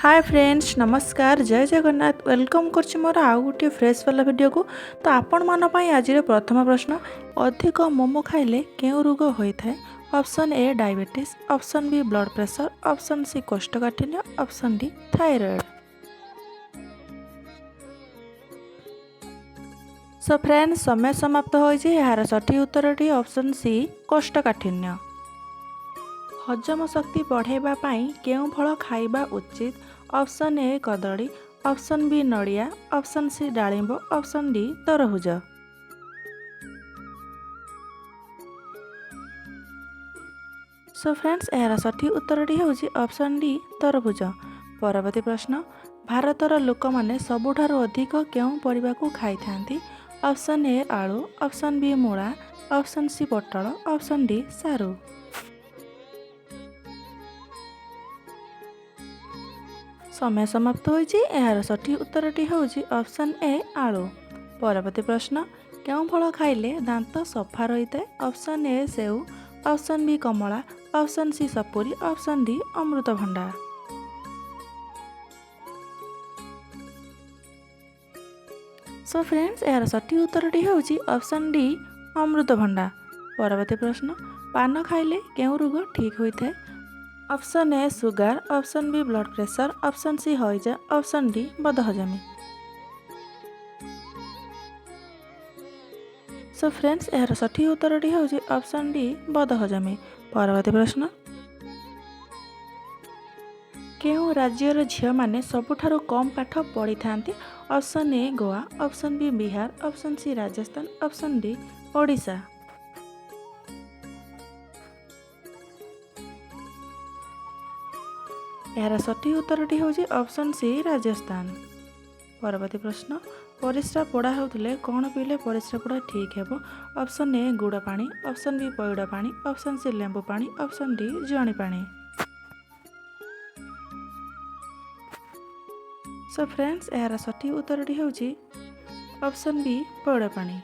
Hi friends नमस्कार जय Jagannath welcome करछि मोर आउ गोटे फ्रेश वाला वीडियो को। तो आपण मान पई आज प्रथम प्रश्न, अधिक मोमो खाइले केउ रोग होइथाय? Option A diabetes, option B blood pressure, option C कोष्ठकाठिन्य, option D thyroid. So friends समय समाप्त होइछि। यार सठी उत्तरटी ऑप्शन सी कोष्ठकाठिन्य। हजम शक्ति बढ़ाइबा पाई केउं फल खाइबा उचित? ऑप्शन ए कदली, ऑप्शन बी नड़िया, ऑप्शन सी डालिंब, ऑप्शन डी तरबुज। सो फ्रेंड्स यार सठी उत्तरटी होउछि ऑप्शन डी तरबुज। परवर्ती प्रश्न, भारतर लोक माने सबुठारु अधिक केउं परिबा को खाइथांती? ऑप्शन ए आलू, ऑप्शन बी मूला, ऑप्शन सी पटल, ऑप्शन डी सारू। समय समाप्त होइछि। यार सठी उत्तरटी होउछि ऑप्शन ए आलू। परवर्ती प्रश्न, केउं फल खाइले दांत सफा रहिताय? ऑप्शन ए सेउ, ऑप्शन बी कमला, ऑप्शन सी सपुरी, ऑप्शन डी अमृतभंडा। सो फ्रेंड्स यार सठी उत्तरटी होउछि ऑप्शन डी अमृतभंडा। परवर्ती प्रश्न, पान खाइले केउं रोग ठीक होइथाय? Option A sugar, option B blood pressure, option C हईजा, ऑप्शन डी बदहजमी। सो फ्रेंड्स यार सठी उत्तरटी होउछि ऑप्शन डी बदहजमी। परवर्ती प्रश्न, केउं राज्यर झियो माने सबुठारु कम पाठ पढ़ी थांती? Option A Goa, option B Bihar, option C Rajasthan, option D Odisha. यार सठी उत्तरटी होउछि ऑप्शन सी राजस्थान। परवर्ती प्रश्न, परिस्रा पोड़ा होउथिले कौन पीले परिस्रा पोड़ा ठीक हेबो? ऑप्शन ए गुड़ पानी, ऑप्शन बी पइड पानी, ऑप्शन सी लेंबू पानी, ऑप्शन डी जुआनी पानी। सो फ्रेंड्स यार सठी उत्तरटी होउछि ऑप्शन बी पइड पानी।